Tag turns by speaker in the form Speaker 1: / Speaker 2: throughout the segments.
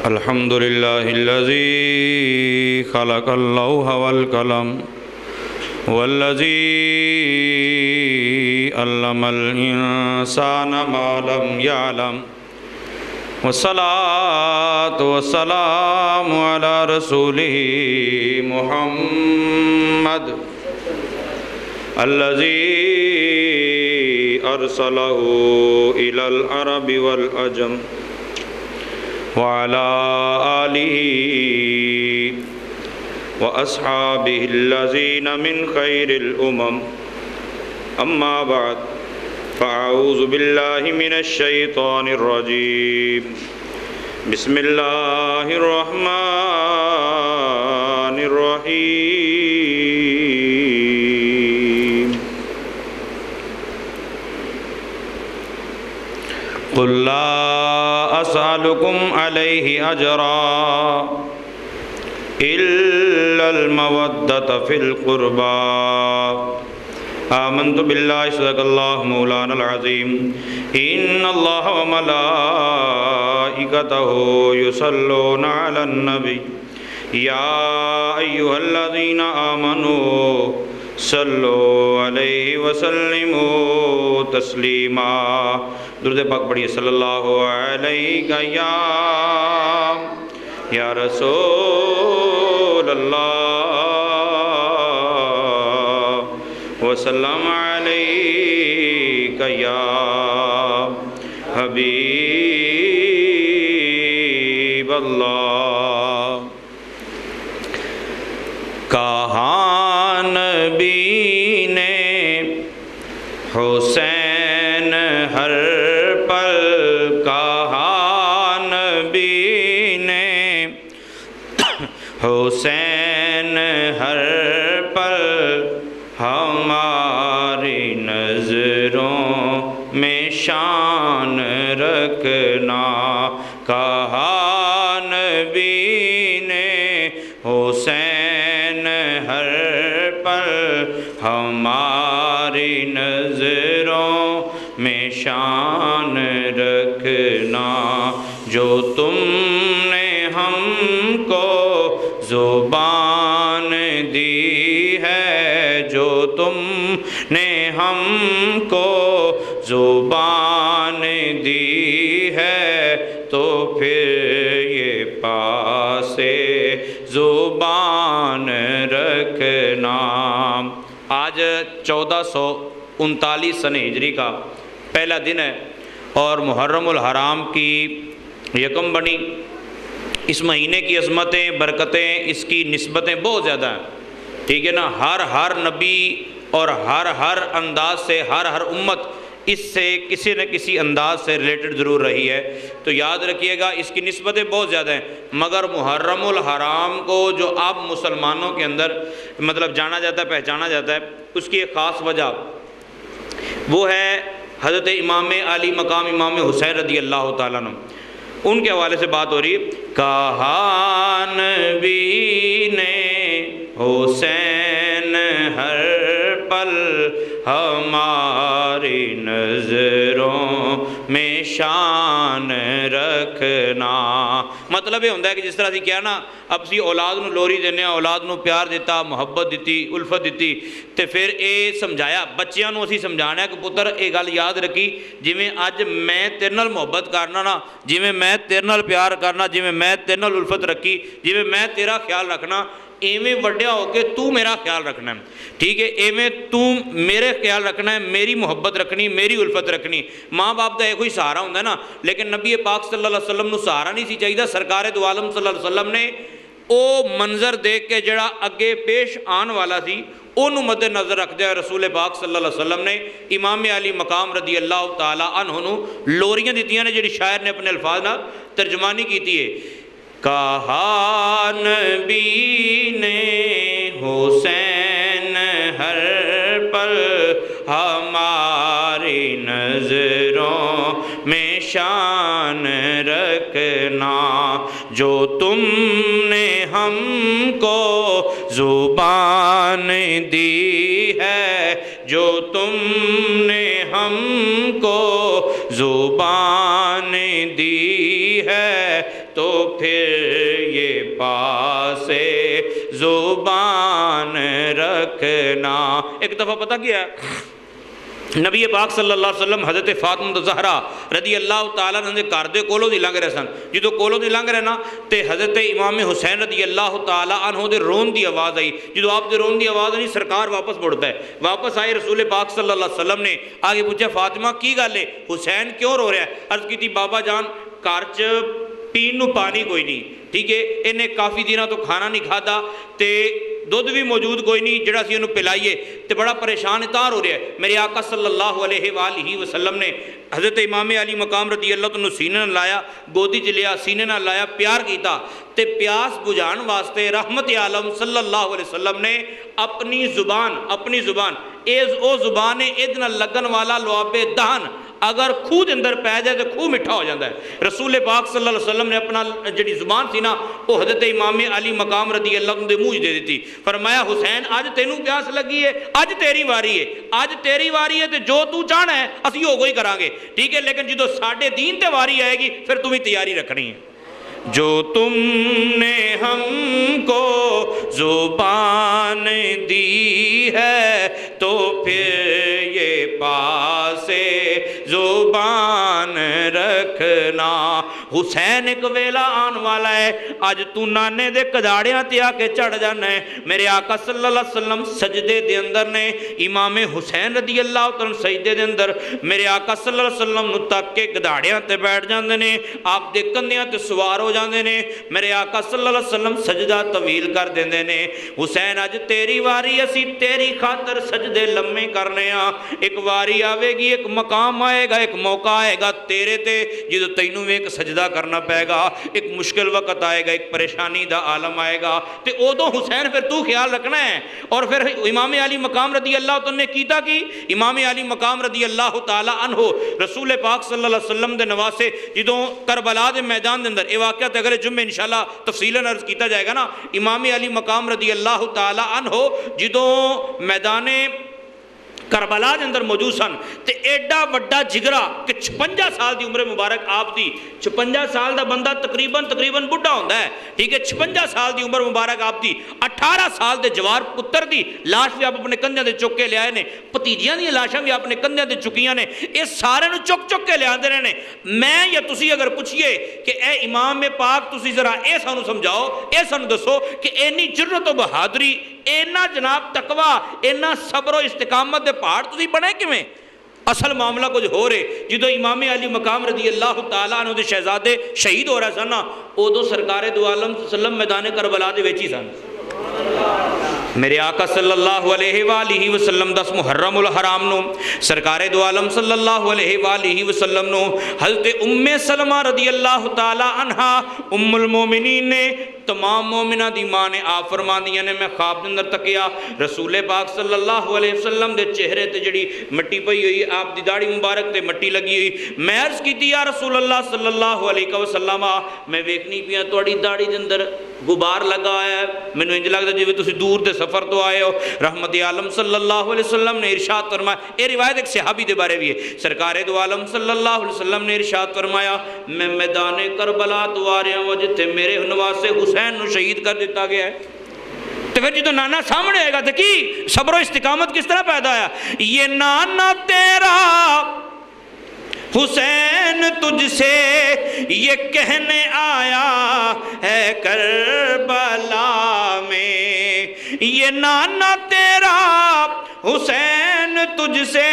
Speaker 1: الحمد لله الذي خلق اللوح والقلم والذي علم الإنسان ما لم يعلم والصلاة والسلام على رسوله محمد الذي أرسله إلى العرب والعجم وعلى آله وأصحابه الذين من خير الأمم أما بعد فأعوذ بالله من الشيطان الرجيم بسم الله الرحمن الرحيم قل لا أسألكم عليه أجرا إلا المودة في القربى آمنت بالله صدق الله مولانا العظيم إن الله وملائكته يصلون على النبي يا أيها الذين آمنوا صلوا عليه وسلموا تسلیما. درود پاک پڑھیے صلی اللہ علیہ یا رسول اللہ وسلم علیک یا حبیب اللہ. کہاں نبی نے حسین ہر پل، کہاں نبی نے حسین ہر پل، ہماری نظروں میں شان رکھنا. کہاں نبی نے حسین ہر پل، ہماری نظروں میں شان رکھنا. جو تم نے ہم کو زبان دی ہے، جو تم نے ہم کو زبان دی ہے، تو پھر یہ پاسے زبان رکھنا. آج 1439 سن ہجری کا پہلا دن ہے اور محرم الحرام کی یکم بنی. اس مہینے کی عظمتیں، برکتیں، اس کی نسبتیں بہت زیادہ ہیں. ٹھیک ہے نا. ہر نبی اور ہر انداز سے ہر امت اس سے کسی نہ کسی انداز سے ریلیٹڈ ضرور رہی ہے. تو یاد رکھیے گا اس کی نسبتیں بہت زیادہ ہیں، مگر محرم الحرام کو جو اب مسلمانوں کے اندر مطلب جانا جاتا ہے، پہچانا جاتا ہے، اس کی ایک خاص وجہ وہ ہے حضرت امام علی مقام امام حسین رضی اللہ تعالیٰ عنہ. ان کے حوالے سے بات ہو رہی ہے. کہاں نبی نے حسین ہر پل، ہماری نظروں میں شان رکھنا. مطلب یہ ہوتا ہے کہ جس طرح کیا نا اپنی اولاد نو لوری دینے، اولاد نو پیار دیتا، محبت دیتی، الفت دیتی، تے پھر اے سمجھایا بچیاں نو اسی سمجھانا ہے کہ پتر اے گل یاد رکھی، جویں اج میں تیرے نال محبت کرنا نا، جویں میں تیرے نال پیار کرنا، جویں میں تیرے نال الفت رکھی، جویں میں تیرا خیال رکھنا، ایویں وڈیا ہو کے تو میرا خیال رکھنا ہے. ٹھیک ہے. ایویں تو میرے خیال رکھنا ہے، میری محبت رکھنی، میری الفت رکھنی. ماں باپ کا ایک ہی سہارا ہوتا ہے نا، لیکن نبی پاک صلی اللہ علیہ وسلم نو سہارا نہیں سی چاہیے. سرکار دو عالم صلی اللہ علیہ وسلم نے او منظر دیکھ کے جڑا اگے پیش آن والا سی انہوں مد نظر رکھ دیا رسول پاک صلی اللہ علیہ وسلم نے امام علی مقام رضی اللہ تعالیٰ عنہ لوریاں دیتیاں نے جڑی شاعر نے اپنے الفاظ نہ ترجمانی کیتی ہے. کہا نبی نے حسین ہر پل، ہماری نظروں میں شان رکھنا. جو تم نے ہم کو زبان دی ہے، جو تم نے ہم کو زبان دی ہے، تو پھر یہ پاس زبان رکھنا۔ ایک دفعہ پتہ کیا ہے، نبی پاک صلی اللہ علیہ وسلم حضرت فاطمہ زہرا رضی اللہ تعالیٰ عنہ دے گھر دے کولوں دی لنਘ رہے سن۔ جدوں کولوں دی لنਘ رہے نا تے حضرت امام حسین رضی اللہ تعالیٰ عنہ دے رون دی آواز آئی۔ جدوں آپ دے رون دی آواز آئی سرکار واپس مڑتا ہے، واپس آئے رسول پاک صلی اللہ علیہ وسلم نے آگے پوچھا فاطمہ کی گل ہے، حسین کیوں رو رہا ہے؟ عرض کی تھی بابا جان گھر چ پین نو پانی کوئی نہیں، ٹھیک ہے، انہیں کافی دنوں تو کھانا نہیں کھادا تے دودھ بھی موجود کوئی نہیں جڑا سی انہوں پلائیے تے بڑا پریشان اتار ہو رہا ہے۔ میرے آقا صلی اللہ علیہ وآلہ وسلم نے حضرت امام علی مقام رضی اللہ عنہ سینے نہ لایا، گودی چ لیا، سینے نہ لایا، پیار کیتا تے پیاس بجھان واسطے رحمت عالم صلی اللہ علیہ وسلم نے اپنی زبان او زبان اید نہ لگن والا لعاب دہن اگر خوہ دے اندر پہ جائے تو خوہ مٹھا ہو جاتا ہے۔ رسول پاک صلی اللہ علیہ وسلم نے اپنا جڑی زبان سی نا وہ حضرت امام علی مقام رضی اللہ عنہ دے منہ دے دیتی، فرمایا حسین آج تینوں پیاس لگی ہے، آج تیری واری ہے تے جو تو چاہنا ہے اسی ہو گئی کران گے، ٹھیک ہے، لیکن جدو ساڈے دین تے واری آئے گی پھر تمہیں تیاری رکھنی ہے۔ جو تم نے ہم کو زبان دی ہے تو پھر یہ پاس زبان رکھنا۔ حسین ایک ویلا آن والا ہے، آج تو نانے دے کداڑیاں تے آ کے چڑھ جانا ہے۔ میرے آقا صلی اللہ علیہ وسلم سجدے دے اندر نے، امام حسین رضی اللہ تعالیٰ سجدے دے اندر میرے آقا صلی اللہ علیہ وسلم نو تک کے کداڑیاں تے بیٹھ جاندے نے، آپ دے کندیاں تے سوار ہو جاندے نے۔ میرے آقا صلی اللہ علیہ وسلم سجدہ طویل کر دیندے نے، حسین آج تیری واری اسی تیری خاطر سجدے لمے کرنے ہاں، ایک واری آوے گی، ایک مقام آئے گا، ایک موقع آئے گا تیرے تے جدو تینوں میں ایک سجدہ کرنا پائے گا، ایک مشکل وقت آئے گا، ایک پریشانی دا عالم آئے گا تے ادو حسین پھر تو خیال رکھنا ہے۔ اور پھر امام علی مقام رضی اللہ عنہ نے کیتا کی، امام علی مقام رضی اللہ تعالیٰ عنہ رسول پاک صلی اللہ علیہ وسلم دے نواسے جدو کربلا دے میدان دے اندر یہ واقعہ تے اگلے جمعے انشاءاللہ تفصیلاً عرض کیتا جائے گا نا، امام علی مقام رضی اللہ تعالیٰ عنہ جدو میدان کربلا دے اندر موجود سن تے ایڈا وڈا جگرا کہ 56 سال دی عمر مبارک آپ دی، 56 سال دا بندہ تقریباً بڑھا ہوندہ ہے، ٹھیک ہے، 56 سال دی عمر مبارک آپ دی، 18 سال دے جوار پتر دی لاش بھی آپ اپنے کندھیاں دے چک کے لے آئے نے، پتیجیاں دی لاشاں بھی اپنے کندھیاں دے چکیاں نے، یہ سارے نو چک کے لے آندے رہے نے۔ میں یا تسی اگر پوچھئے کہ اے امام پاک تسی ذرا اے سانو سمجھاؤ، اے سانو دسو کہ اینی جرت و بہادری، اینا جناب تقوی، اینا صبر و استقامت دے پہاڑ تسی بنے کیویں؟ اصل معاملہ کچھ ہو رہے جدو امام علی مقام رضی اللہ تعالیٰ عنہ دے شہزادے شہید ہو رہا سن نا، ادو سرکار دو عالم صلی اللہ علیہ وسلم میدان کربلا دے وچ ہی سن۔ میرے آقا صلی اللہ علیہ وآلہ وسلم 10 محرم الحرام نو سرکار دو عالم صلی اللہ علیہ وآلہ وسلم نو حضرت ام سلمہ رضی اللہ تعالی عنہ ام المومنین نے تمام مومنہ دی ماں نے آپ فرماندیاں نے میں خواب دے اندر تکیا رسول پاک صلی اللہ علیہ وسلم دے چہرے تے جڑی مٹی پئی ہوئی آپ دی داڑھی مبارک تے مٹی لگی ہوئی، میں عرض کیتی یا رسول اللہ صلی اللہ علیہ وسلم میں ویکھنی پیا تہاڈی داڑھی دے اندر غبار لگا ہے، مینوں انج لگدا جویں تسی دور دے سفر تو آئے ہو۔ رحمت عالم صلی اللہ علیہ وسلم نے ارشاد فرمایا، یہ روایت ایک صحابی دے بارے بھی ہے، سرکار دو عالم صلی اللہ علیہ وسلم نے ارشاد فرمایا میں میدان کربلا تو آ رہا ہوں جتھے میرے نواسے حسین نو شہید کر دیتا گیا ہے۔ تو پھر جدو نانا سامنے آئے گا تو کی صبر و استقامت کس طرح پیدا آیا؟ یہ نانا تیرا حسین تجھ سے یہ کہنے آیا ہے کربلا میں، یہ نانا تیرا حسین تجھ سے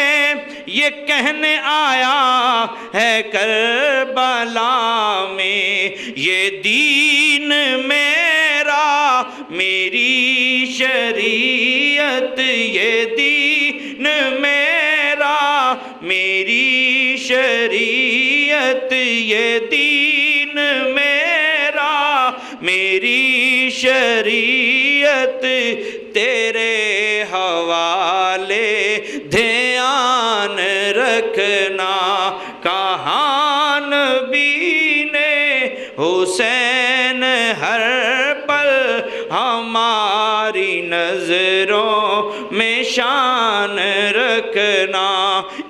Speaker 1: یہ کہنے آیا ہے کربلا میں، یہ دین میرا میری شریعت، یہ دین میرا میری شریعت، یہ دین میرا میری شریعت، تیرے حوالے دھیان رکھنا، کہاں نبی نے حسین ہر پل ہماری ہماری نظروں میں شان رکھنا۔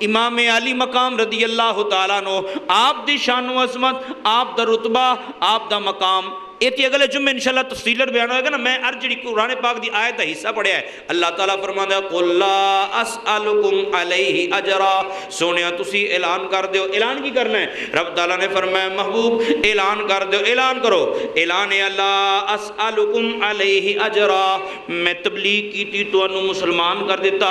Speaker 1: امام علی مقام رضی اللہ تعالیٰ عنہ، آپ دی شان و عظمت، آپ دا رتبہ، آپ دا مقام، یہ اگلے جمعے انشاءاللہ تفصیل بیان ہوئے گا نا۔ میں جڑی قرآن پاک دی آیت دا حصہ پڑھیا ہے، اللہ تعالیٰ فرماتا ہے قُلْ لَا أَسْأَلُكُمْ عَلَيْهِ أَجْرًا، سونیا تسی اعلان کر دیو۔ اعلان کی کرنا ہے؟ رب تعالیٰ نے فرمایا محبوب اعلان کر دیو، اعلان کرو، اعلان اللہ أَسْأَلُكُمْ عَلَيْهِ أَجْرًا، میں تبلیغ کی تھی تو انہوں مسلمان کر دیتا۔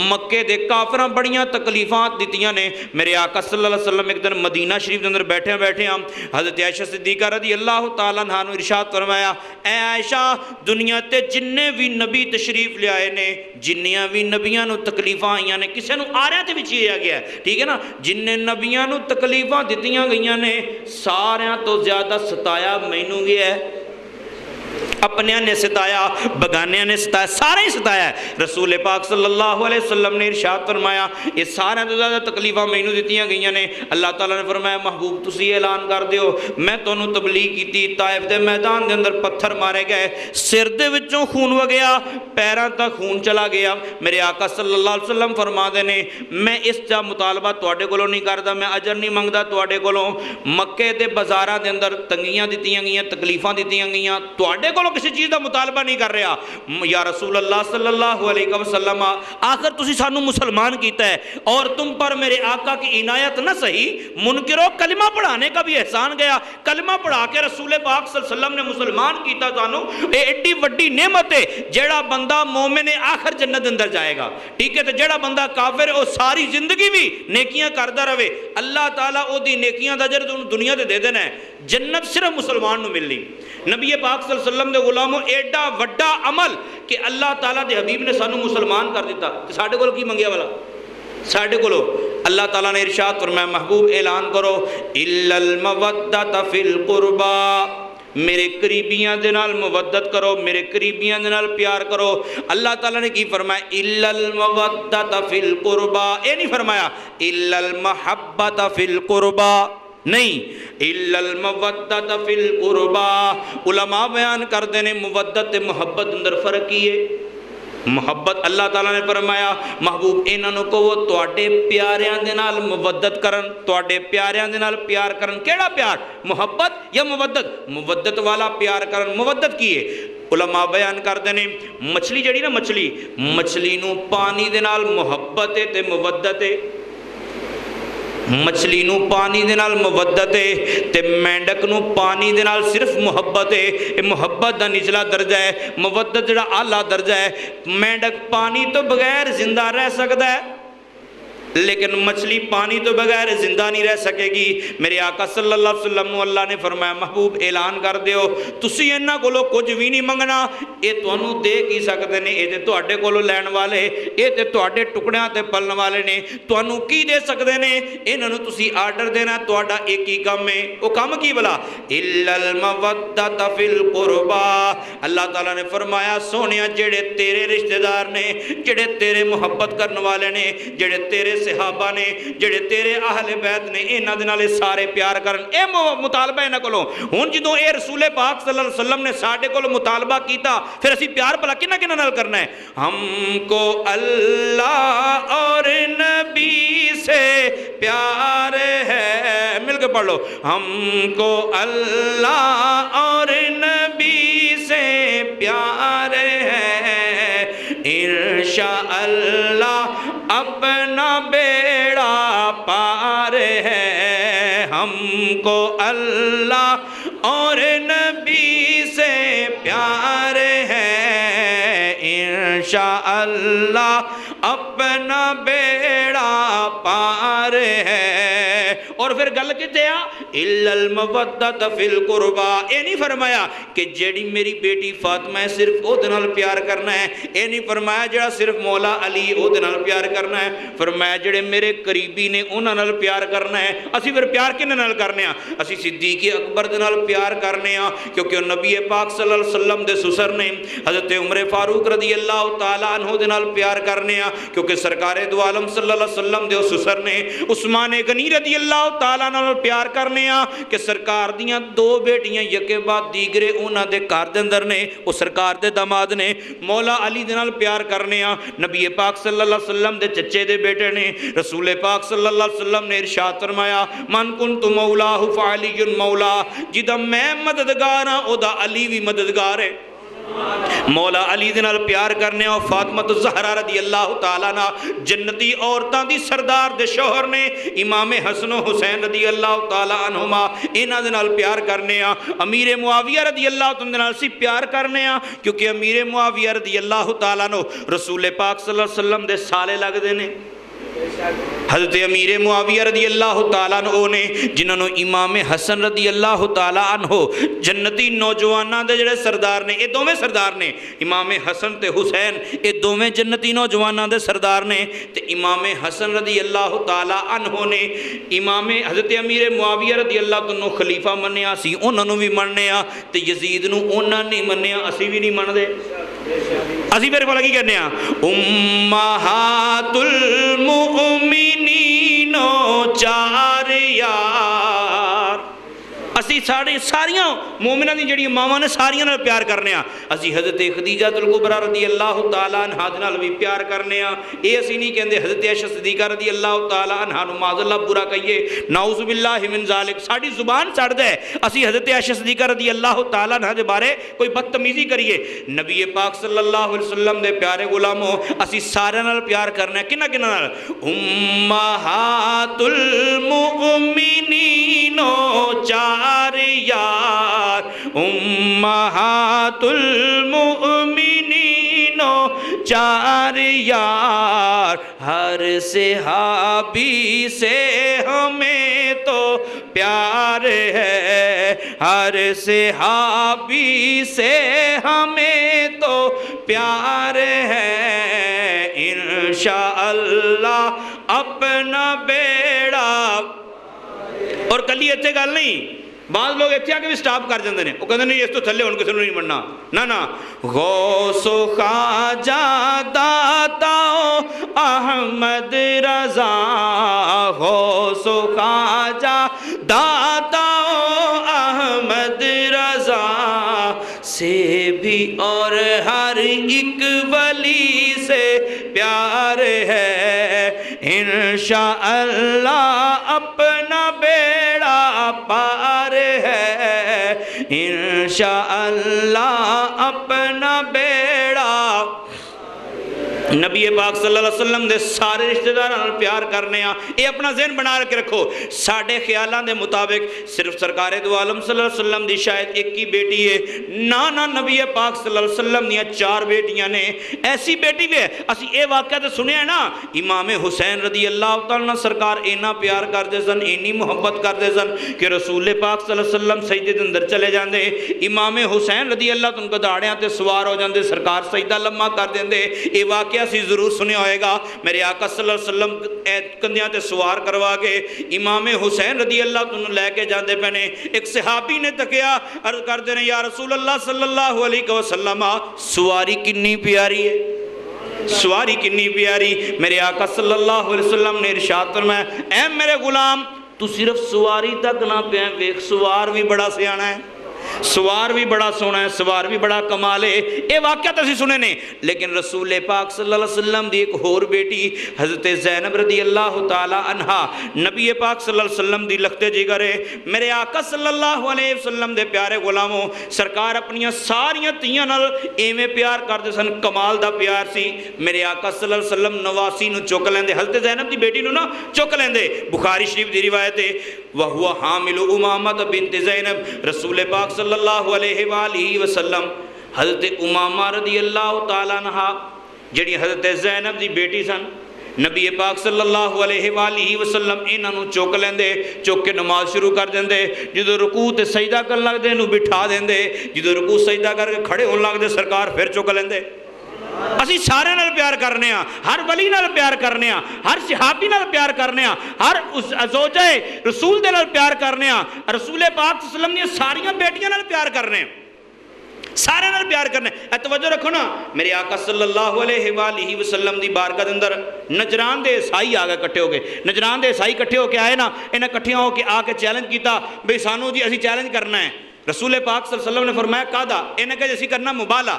Speaker 1: مکے دے کافراں بڑیاں تکلیفات دیتیاں نے۔ میرے آقا صلی اللہ علیہ وسلم ایک دن مدینہ شریف کے اندر بیٹھے ہم، حضرت عائشہ صدیقہ رضی اللہ تعالیٰ عنہ ارشاد فرمایا، اے عائشہ دنیا تے جننے بھی نبی تشریف لے آئے نے، جنیاں بھی نبیاں نو تکلیفاں آئیاں نے، کسے نو آرہے تے بھی چیئے گیا ہے، ٹھیک ہے نا، جننے نبیاں نو تکلیفاں دیتیاں گئیاں نے، ساریاں تو زیادہ ستایا مینوں گیا ہے، اپنیاں نے ستایا، بگانیاں نے ستایا، سارے ہی ستایا ہے۔ رسول پاک صلی اللہ علیہ وسلم نے ارشاد فرمایا یہ سارے تو زیادہ تکلیفاں مینوں دتیاں گئیاں نے۔ اللہ تعالیٰ نے فرمایا محبوب تسی اعلان کر دیو، میں تانوں تبلیغ کیتی، طائف دے میدان دے اندر پتھر مارے گئے، سر دے وچوں خون وگیا، پیراں تک خون چلا گیا۔ میرے آقا صلی اللہ علیہ وسلم فرما دے نے میں اس دا مطالبہ تواڈے کولوں نہیں کردا، میں اجر نہیں منگدا تواڈے کولوں، مکے دے بازاراں دے اندر تنگیاں دتیاں گئیاں، تکلیفاں دتیاں گئیاں، تواڈے کولوں کسی چیز دا مطالبہ نہیں کر رہا۔ یا رسول اللہ صلی اللہ علیہ وسلم آخر تسی سانو مسلمان کیتا ہے اور تم پر میرے آقا کی عنایت نہ سہی، منکروں کلمہ پڑھانے کا بھی احسان گیا، کلمہ پڑھا کے رسول پاک صلی اللہ علیہ وسلم نے مسلمان کیتا سانو، اے ایڈی وڈی نعمت ہے۔ جیڑا بندہ مومن آخر جنت اندر جائے گا، ٹھیک ہے، تو جیڑا بندہ کافر ہے وہ ساری زندگی بھی نیکیاں کردا رہے، اللہ تعالیٰ او دی نیکیاں دا اجر دنیا دے دینا ہے۔ جنت صرف مسلمان نو ملنی۔ نبی پاک صلی اللہ علیہ وسلم دے غلاموں ایڈا وڈا عمل کہ اللہ تعالیٰ دے حبیب نے سانو مسلمان کر دیتا، ساڈے کول کی منگیا والا؟ ساڈے کولو اللہ تعالیٰ نے ارشاد فرمایا محبوب اعلان کرو الا المودۃ فی القربى، میرے قریبیاں دے نال مودت کرو، میرے قریبیاں دے نال پیار کرو۔ اللہ تعالیٰ نے کی فرمایا الا المودۃ فی القربى، اے نہیں فرمایا الا المحبۃ فی القربى، نہیں، الا المودۃ فی القربى۔ علماء بیان کر دینے مودت محبت اندر فرق کی ہے۔ محبت اللہ تعالیٰ نے فرمایا محبوب انہوں کو وہ تواڈے پیاریاں دے نال مودت کرن، تواڈے پیاریاں دے نال پیار کرن۔ کیڑا پیار؟ محبت یا مودت؟ مودت والا پیار کرن۔ مودت کی ہے؟ علماء بیان کر دینے مچھلی جڑی نا، مچھلی نو پانی دے نال محبت ہے تے مودت ہے، مچھلی نو پانی دے نال مودت ہے تے مینڈک نو پانی دے نال صرف محبت ہے۔ یہ محبت دا نچلا درجہ ہے، مودت جڑا اعلیٰ درجہ ہے۔ مینڈک پانی تو بغیر زندہ رہ سکتا ہے لیکن مچھلی پانی تو بغیر زندہ نہیں رہ سکے گی۔ میرے آقا صلی اللہ علیہ وسلم اللہ نے فرمایا محبوب اعلان کر دیو تسی انہاں کولو کچھ بھی نہیں منگنا، اے تانوں دے کی سکتے نے، اے تے تواڈے کولو لین والے، اے تے تواڈے ٹکڑیاں تے پلن والے نے، تانوں کی دے سکتے نے؟ انہاں نوں تسی آرڈر دینا، تواڈا ایک ہی کام ہے۔ او کام کی بلا؟ الا المودۃ فی القربى۔ اللہ تعالیٰ نے فرمایا سونیا جڑے تیرے رشتہ دار نے، جڑے تیرے محبت کرنے والے نے، جڑے تیرے صحابہ نے، جڑے تیرے اہل بیت نے، انہاں دے نال سارے پیار کرن۔ اے مطالبہ انہاں کولوں۔ ہن جدوں اے رسول پاک صلی اللہ علیہ وسلم نے ساڈے کول مطالبہ کیتا، پھر اسی پیار بھلا کنہاں کنہاں نال کرنا ہے؟ ہم کو اللہ اور نبی سے پیار ہے، مل کے پڑھ لو، ہم کو اللہ اور نبی سے پیار ہے، انشاءاللہ اپنا بیڑا پار ہے۔ ہم کو اللہ اور نبی سے پیار ہے، انشاءاللہ اپنا بیڑا پار ہے۔ اور پھر گل کتے آ الا المودۃ فی القربى۔ اے نہیں فرمایا کہ جیڑی میری بیٹی فاطمہ ہے صرف او دے نال پیار کرنا ہے، اے نہیں فرمایا جڑا صرف مولا علی او دے نال پیار کرنا ہے، فرمایا جڑے میرے قریبی نے انہاں نال پیار کرنا ہے۔ اسی پھر پیار کنے نال کرنے ہاں؟ اسی صدیق اکبر دے نال پیار کرنے ہاں، کیونکہ نبی پاک صلی اللہ علیہ وسلم دے سسر نے حضرت عمر فاروق رضی اللہ تعالیٰ عنہ دے نال پیار کرنے ہاں، کیونکہ سرکار دو عالم صلی اللہ علیہ وسلم دے سسر نے عثمان غنی رضی اللہ تعالیٰ نال پیار کرنے آ کہ سرکار دیاں دو بیٹیاں یکے بعد دیگرے انہاں دے گھر دے اندر نے، وہ سرکار دے داماد نے۔ مولا علی دے نال پیار کرنے آ، نبی پاک صلی اللہ علیہ وسلم دے چچے دے بیٹے نے۔ رسول پاک صلی اللہ علیہ وسلم نے ارشاد فرمایا من کنت مولاہ فعلی مولا، جدا میں مددگار ہاں او دا علی بھی مددگار ہے۔ مولا علی دے نال پیار کرنے اور فاطمہ الزہرا رضی اللہ تعالیٰ عنہ جنتی عورتاں دی سردار دے شوہر نے، امام حسن و حسین رضی اللہ تعالیٰ عنہما، انہاں دے نال پیار کرنے آ۔ امیر معاویہ رضی اللہ تعالیٰ عنہ سی پیار کرنے آ کیونکہ امیر معاویہ رضی اللہ تعالیٰ عنہ رسول پاک صلی اللہ علیہ وسلم دے سالے لگ دے نے۔ حضرت امیر معاویہ رضی اللہ تعالیٰ عنہ نے جنہوں نے امام حسن رضی اللہ تعالیٰ عنہ جنتی نوجوانہ دے جڑے سردار نے، یہ دوویں سردار نے، امام حسن تے حسین یہ دوویں جنتی نوجوانہ دے سردار نے۔ تے امام حسن رضی اللہ تعالیٰ عنہ نے امام حضرت امیر معاویہ رضی اللہ عنہ خلیفہ منیا سی، انہوں نے بھی مننے آ، تے یزید نو انہوں نے منیا، اسی بھی نہیں من دے۔ اسی پھر بولا کی کہنے ہیں امہات المؤمنین چار یار، اسی ساریاں مومنہ دی جڑی ماما نے ساریاں نال پیار کرنے ہیں۔ اسی حضرت خدیجہ الکبریٰ رضی اللہ تعالیٰ عنہ دے نال بھی پیار کرنے ہیں۔ اے اسی نہیں کہندے حضرت عائشہ صدیقہ رضی اللہ تعالیٰ عنہ نو معاذ اللہ برا کہیے، نعوذ باللہ من ذالک، ساڑی زبان چڑھ دے اسی حضرت عائشہ صدیقہ رضی اللہ تعالیٰ عنہ دے بارے کوئی بدتمیزی کریے۔ نبی پاک صلی اللہ علیہ وسلم دے پیارے غلاموں اسی سارے نال پیار کرنے ہیں۔ کنہ کنہ نال امہات المؤمنین چار یار، امہات المؤمنین چار یار، ہر صحابی سے ہمیں تو پیار ہے، ہر صحابی سے ہمیں تو پیار ہے، انشاءاللہ اپنا بیڑا۔ اور کلی اتنے گل نہیں، بعض لوگ اتنے آگے بھی سٹاپ کر جاندے نے، وہ کہتے نہیں اس تو تھلے ان کسی نے نہیں مننا، نا غوث و خواجہ داتا احمد رضا، غوث و خواجہ داتا احمد رضا سے بھی اور ہر ایک ولی سے پیار ہے، انشاءاللہ اپنا بیڑا پار ہے، انشاءاللہ اپنا بیڑا۔ نبی پاک صلی اللہ علیہ وسلم دے سارے رشتہ داران پیار کرنے ہیں۔ یہ اپنا ذہن بنا کے رکھو، ساڑھے خیالان دے مطابق صرف سرکار دو عالم صلی اللہ علیہ وسلم دی شاید ایک ہی بیٹی ہے، نہ نبی پاک صلی اللہ علیہ وسلم دیا چار بیٹیاں نے۔ ایسی بیٹی بھی ہے، اسی اے واقعہ تو سنے ہیں نا، امام حسین رضی اللہ تعالیٰ سرکار اینا پیار کر دے سن، اینی محبت کر دے سن کہ رسول پاک صلی اللہ علیہ وسلم سجدے دے اندر چلے جاندے، امام حسین رضی اللہ تعالیٰ کو داڑیاں تے سوار ہو جاندے، سرکار سجدہ لمحہ کر دیندے۔ اے واقعہ سی ضرور سنے ہوئے گا، میرے آقا صلی اللہ علیہ وسلم کندیاں تے سوار کروا کے امام حسین رضی اللہ عنہ لے کے جاندے پہنے۔ ایک صحابی نے تکیا، عرض کر دینے یا رسول اللہ صلی اللہ علیہ وسلم سواری کنی پیاری ہے، سواری کنی پیاری۔ میرے آقا صلی اللہ علیہ وسلم نے ارشاد فرمایا اے میرے غلام تو صرف سواری تک نہ پہ ویکھ، سوار بھی بڑا سیانا ہے، سوار بھی بڑا سونا ہے، سوار بھی بڑا کمال ہے۔ اے واقعہ تو اسی سنے نے، لیکن رسول پاک صلی اللہ علیہ وسلم دی ایک اور بیٹی حضرت زینب رضی اللہ تعالی عنہا نبی پاک صلی اللہ علیہ وسلم دی لختے جگر ہے۔ میرے آقا صلی اللہ علیہ وسلم دے پیارے غلاموں سرکار اپنیاں ساریاں تیاں نال ایویں پیار کردے سن، کمال دا پیار سی۔ میرے آقا صلی اللہ علیہ وسلم نواسی نو چک لیندے، حضرت زینب دی بیٹی نو نا چک لیندے۔ بخاری شریف دی روایت ہے وَهُوَ حَامِلُ أُمَامَةَ بِنْتِ زینب، رسول پاک صلی اللہ علیہ وآلہ وسلم حضرت امامہ رضی اللہ تعالیٰ عنہ جڑی حضرت زینب دی بیٹی سن، نبی پاک صلی اللہ علیہ وآلہ وسلم انہوں چوک لیندے، چوک کے نماز شروع کر دیندے، جدو رکوع تے سجدہ کر لگ دے انہوں بٹھا دیندے، جدو رکوع سجدہ کر کے کھڑے ہون لگ دے سرکار پھر چوک لیندے۔ اسی سارے نال پیار کرنے ہیں، ہر ولی نال پیار کرنے ہیں، ہر صحابی نال پیار کرنے ہیں، ہر زوجہ رسول دے نال پیار کرنے ہیں، رسول پاک صلی اللہ علیہ وسلم نے ساریاں بیٹیاں نال پیار کرنے ہیں۔ سارے نال پیار کرنا ہے۔ توجہ رکھو نا، میرے آقا صلی اللہ علیہ وآلہ وسلم دی بارگاہ دے اندر نجران دے عیسائی آ گئے کٹھے ہو گئے، نجران دے عیسائی کٹھے ہو کے آئے نا، انہیں کٹھیاں ہو کے آ کے چیلنج کیتا بھئی سانو جی اسی چیلنج کرنا ہے۔ رسول پاک صلی اللہ علیہ وسلم نے فرمایا قادا، انہیں کہا جیسی کرنا مبالہ،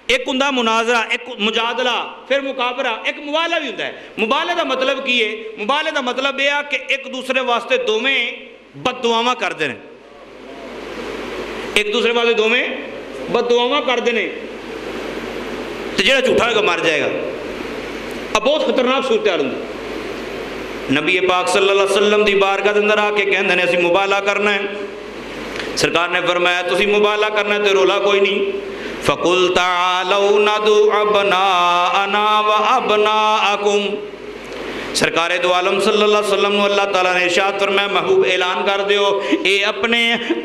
Speaker 1: ایک ہندہ مناظرہ، ایک مجادلہ، پھر مقابرہ، ایک مبالہ بھی ہوتا ہے۔ مبالہ دا مطلب کی ہے؟ مبالہ دا مطلب یہ ہے کہ ایک دوسرے واسطے دوویں بد دعاواں کر دینے، ایک دوسرے واسطے دوویں بد دعاواں کر دینے، تو جڑا جھوٹا ہوگا مر جائے گا۔ اب بہت خطرناک صورتحال ہوندی۔ نبی پاک صلی اللہ علیہ وسلم دی بارگاہ دے اندر آ کے کہندے نے اسی مبالہ کرنا ہے۔ سرکار نے فرمایا تسی مبالہ کرنا ہے تے رولا کوئی نہیں۔ فَقُلْ تَعَالَوْا نَدْعُ أَبْنَاءَنَا وَأَبْنَاءَكُمْ، سرکار دو عالم صلی اللہ علیہ وسلم اللہ تعالیٰ نے ارشاد فرمایا محبوب اعلان کر دیو اے اپنے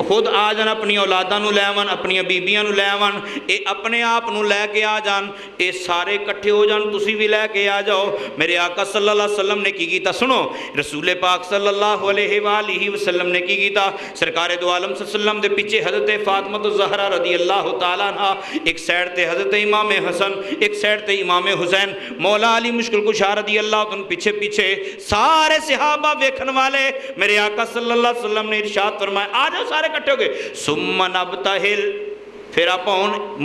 Speaker 1: خود آ جان، اپنی اولاداں نو لے آون، اپنی بیبیاں نو لے آون، اے اپنے آپ نو لے کے آ جان، اے سارے کٹھے ہو جان، تسی بھی لے کے آ جاؤ۔ میرے آقا صلی اللہ علیہ وسلم نے کی کیتا؟ سنو، رسول پاک صلی اللہ علیہ وآلہ وسلم نے کی کیتا؟ سرکار دو عالم صلی اللہ علیہ وسلم دے پیچھے حضرت فاطمہ الزہرا رضی اللہ تعالیٰ عنہ، ایک سائڈ تے حضرت امام حسن، ایک سائڈ تے امام حسین، مولا علی مشکل کشا رضی اللہ عنہ پیچھے پیچھے سارے صحابہ ویکھن والے۔ میرے آقا صلی اللہ علیہ وسلم نے ارشاد فرمایا آ جاؤ سارے کٹھے ہو گئے، ثم نبتہل، پھر آپ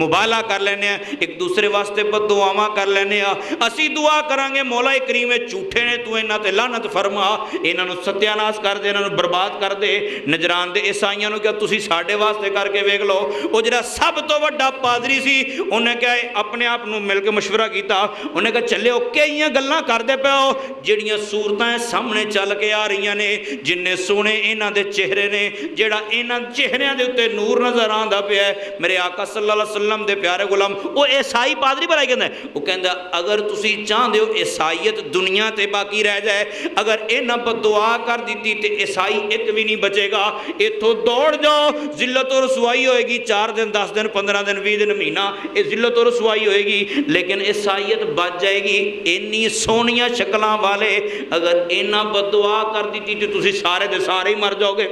Speaker 1: مبالہ کر لینے ہیں، ایک دوسرے واسطے بد دعاواں کر لینے ہیں، اسی دعا کرانگے مولا کریم جھوٹے نے تو انہاں تے لعنت فرما، انہاں نو ستیاناس کر دے، انہاں نو برباد کر دے۔ نجران دے عیسائیاں نو کیا تسی ساڈے واسطے کر کے ویکھ لو۔ او جڑا سب تو بڑا پادری سی انہیں کیا اپنے آپ نو مل کے مشورہ کیتا، انہیں کہا چلے کئی گلاں کر دے پے ہو جڑیاں صورتیں سامنے چل کے آ رہی نے، جننے سونے انہاں دے چہرے نے، جڑا انہاں چہریاں دے اوتے نور نظر آندا پیا ہے۔ میرے آقا صلی اللہ علیہ وسلم دے پیارے غلام وہ عیسائی پادری بلائی کہندا ہے، وہ کہندا اگر تسی چاہندے ہو عیسائیت دنیا تے باقی رہ جائے، اگر انہاں بد دعا کر دیتی تے عیسائی ایک بھی نہیں بچے گا، ایتھوں دوڑ جاؤ، ذلت و رسوائی ہوئے گی، 4 دن 10 دن 15 دن 20 دن مہینہ یہ ذلت و رسوائی ہوئے گی، لیکن عیسائیت بچ جائے گی۔ انی سونیاں شکلاں والے اگر انہاں بد دعا کر دیتی تے تسی سارے دے سارے ہی مر جاؤ گے۔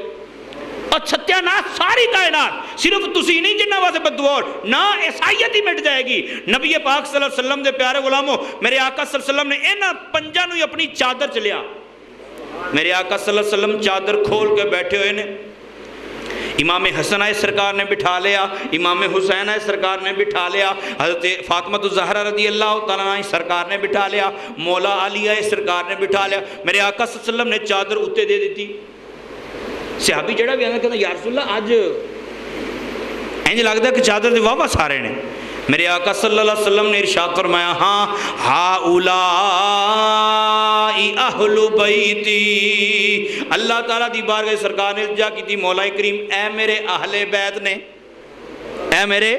Speaker 1: اور ستیاناس ساری کائنات، صرف تسی نہیں جنہ واسے بد دعا نہ عیسائیت ہی مٹ جائے گی۔ نبی پاک صلی اللہ علیہ وسلم دے پیارے غلاموں، میرے آقا صلی اللہ علیہ وسلم نے انہاں پنجاں نو اپنی چادر چلیا۔ میرے آقا صلی اللہ علیہ وسلم چادر کھول کے بیٹھے ہوئے نے، امام حسن آئے سرکار نے بٹھا لیا، امام حسین آئے سرکار نے بٹھا لیا، حضرت فاطمہ الزہرا رضی اللہ تعالیٰ عنہ سرکار نے بٹھا لیا، مولا علی آئے سرکار نے بٹھا لیا۔ میرے آقا صلی اللہ علیہ وسلم نے چادر اتے دے دیتی۔ صحابی جڑا بھی آنا کہتا یا رسول اللہ آج اینج لگتا ہے کہ چادر دے واہ سارے نے۔ میرے آقا صلی اللہ علیہ وسلم نے ارشاد فرمایا ہاں ہاؤلائی اہل بیتی، اللہ تعالیٰ دی بارگاہ سرکار نے التجا کی تھی مولا کریم اے میرے اہل بیت نے، اے میرے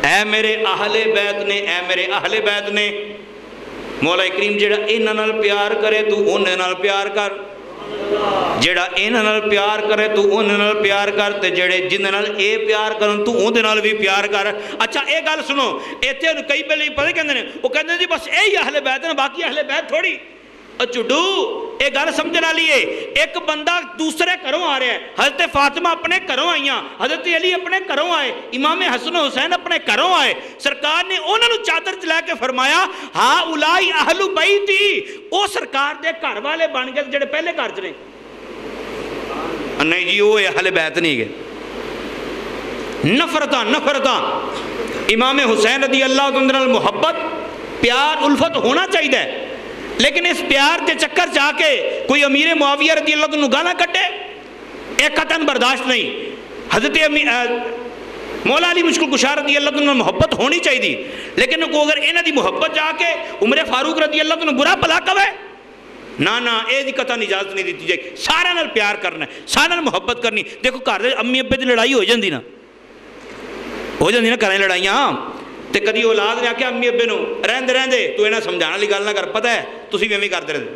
Speaker 1: اہل بیت نے، اے میرے اہل بیت نے، مولا کریم جڑا انہاں نال پیار کرے تو انہاں نال پیار کر، جڑا انہاں نال پیار کرے تو انہاں نال پیار کر، تے جڑے جنہاں نال اے پیار کرن تو اون دے نال بھی پیار کر۔ اچھا اے گل سنو، ایتھے کئی پہلے پتہ کہندے نے، وہ کہندے جی بس اے ہی اہل بیت نے باقی اہل بیت تھوڑی۔ چڈو اے گل سمجھنا لیے ایک بندہ دوسرے گھروں آ رہا ہے، حضرت فاطمہ اپنے گھروں آئیاں، حضرت علی اپنے گھروں آئے، امام حسن حسین اپنے گھروں آئے، سرکار نے انہوں نے چادر چلا کے فرمایا ہاں اولائی اہل بیتی، او سرکار دے گھر والے بن گئے جڑے پہلے گھر چ نے۔ نہیں جی وہ اہل بیت نہیں گئے، نفرتاں۔ امام حسین رضی اللہ عنہ محبت پیار الفت ہونا چاہیے، لیکن اس پیار کے چکر چاہ کے کوئی امیر معاویہ رضی اللہ عنہ گانا کٹے ایک قطن برداشت نہیں۔ حضرت مولا علی مشکل کشا رضی اللہ عنہ محبت ہونی چاہیے، لیکن اگر انہاں دی محبت جا کے عمر فاروق رضی اللہ عنہ برا بھلا کہے نہ اے دی قطن اجازت نہیں دیتی جائے، سارے نال پیار کرنا ہے، سارے نال محبت کرنی۔ دیکھو گھر دے امی ابے دی لڑائی ہو جاندی نا گھریں لڑائیاں، تے کدی اولاد نے آکھیا امی ابے نو رہندے تو انہاں سمجھانا والی گل نہ کر، پتہ ہے تسی بھی ایویں کرتے رہندے۔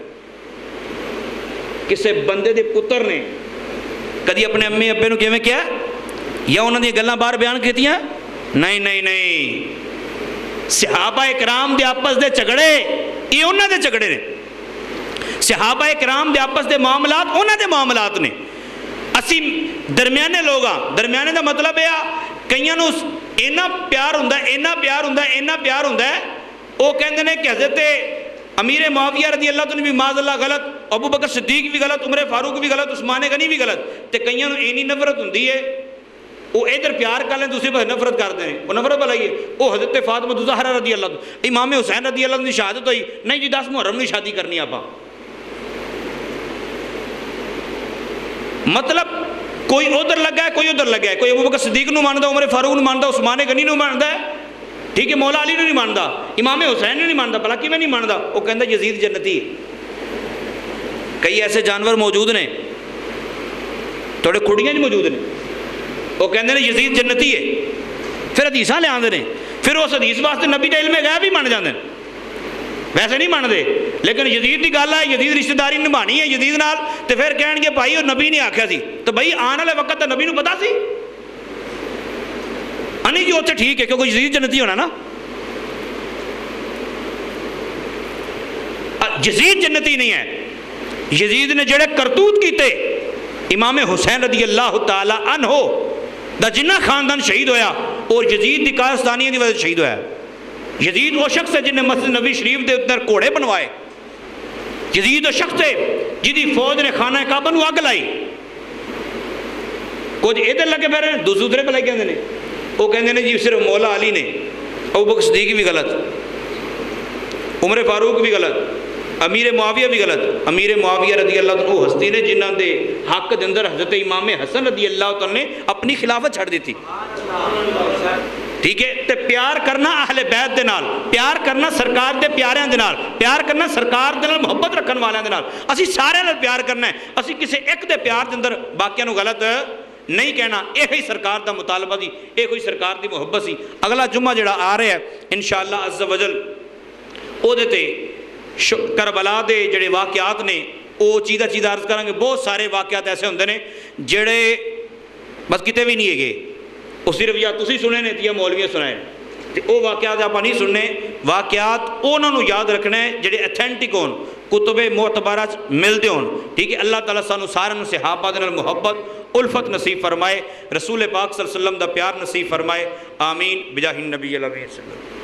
Speaker 1: کسے بندے دے پتر نے کدی اپنے امی ابے نو کیویں کیا یا انہاں دی گلاں باہر بیان کیتیاں؟ نہیں۔ صحابہ کرام دے آپس دے جھگڑے یہ انہاں دے جھگڑے نے، صحابہ کرام دے آپس دے معاملات انہاں دے معاملات نے۔ اسی درمیانے لوگ ہاں، درمیانے دا مطلب ہے کئیاں نو اینا پیار ہوندا ہے، اینا پیار ہوندا ہے، اینا پیار ہوندا ہے، وہ کہندے نے کہ حضرت امیر معاویہ رضی اللہ عنہ بھی معاذ اللہ غلط، ابو بکر صدیق بھی غلط، عمر فاروق بھی غلط، عثمان غنی بھی غلط، تے کئیاں نوں اینی نفرت ہوندی ہے وہ ادھر پیار کر لیں دوسرے پاس نفرت کرتے ہیں، وہ نفرت بلائی ہے۔ وہ حضرت فاطمہ زہرا رضی اللہ عنہ، امام حسین رضی اللہ عنہ کی شہادت ہوئی، نہیں جی 10 محرم نہیں شادی کرنی آپ، مطلب کوئی ادھر لگا ہے کوئی ادھر لگا ہے، کوئی ابو بکر صدیق نو ماندا، عمر فاروق نو ماندا، عثمان غنی نو ماندا ہے، ٹھیک ہے، مولا علی نو نہیں ماندا، امام حسین نو نہیں ماندا، بھلا کیویں نہیں ماندا؟ وہ کہندا یزید جنتی ہے۔ کئی ایسے جانور موجود نے تھوڑے کھڑیاں جی موجود نے، وہ کہندے نے یزید جنتی ہے، پھر حدیثاں لے آندے نے، پھر اس حدیث واسطے نبی دے علم غیب بھی مان جاندے، ویسے نہیں مانتے، لیکن یزید کی گل ہے، یزید رشتہ داری نبھانی ہے یزید نال، تو پھر کہن گے بھائی وہ نبی نے آکھیا سی، تو بھائی آنے والے وقت تو نبی نو پتا سی، نہیں جی اتنے ٹھیک ہے کیونکہ یزید جنتی ہونا نا، یزید جنتی نہیں ہے۔ یزید نے جڑے کرتوت کیتے، امام حسین رضی اللہ تعالی عنہ دا جنہ خاندان شہید ہویا اور یزید دی کارستانیہ دی وجہ سے شہید ہویا ہے۔ یزید وہ شخص ہے جن نے مسجد نبی شریف دے اندر گھوڑے بنوائے، یزید وہ شخص ہے جدی فوج نے خانہ کعبہ نو اگ لائی، کچھ ادھر لگے پھر دوسرے پہ لے کے آندے نے، وہ کہندے نے جی صرف مولا علی نے، ابو بکر صدیق بھی غلط، عمر فاروق بھی غلط، امیر معاویہ بھی غلط۔ امیر معاویہ رضی اللہ عنہ وہ ہستی نے جنہاں دے حق دے اندر حضرت امام حسن رضی اللہ عنہ نے اپنی خلافت چھڑ دی تھی، ٹھیک ہے، تے پیار کرنا اہل بیت دے نال، پیار کرنا سرکار دے پیاریاں دے نال، پیار کرنا سرکار دے نال محبت رکھن والیاں دے نال، اسی سارے نال پیار کرنا ہے، اسی کسی ایک دے پیار دے اندر باقیاں نو غلط نہیں کہنا، یہ ہی سرکار دا مطالبہ دی، یہ کوئی سرکار دی محبت سی۔ اگلا جمعہ جڑا آ رہا ہے انشاءاللہ عز و جل او دے تے کربلا دے جڑے واقعات نے وہ چیزہ عرض کریں گے، بہت سارے واقعات ایسے ہوندے نے جڑے بس کتے بھی نہیں ہے گے، وہ صرف یا تسی سنے نے یا مولویہ سنائے، تو وہ واقعات آپ نہیں سننے، واقعات انہوں نے یاد رکھنا ہے جڑے ایتھینٹک ہون، کتب معتبرہ ملتے ہون، ٹھیک ہے۔ اللہ تعالیٰ سانو سارے صحابہ دے نال محبت الفت نصیب فرمائے، رسول پاک صلی اللہ علیہ وسلم دا پیار نصیب فرمائے، آمین بجاہ النبی علیہ وسلم۔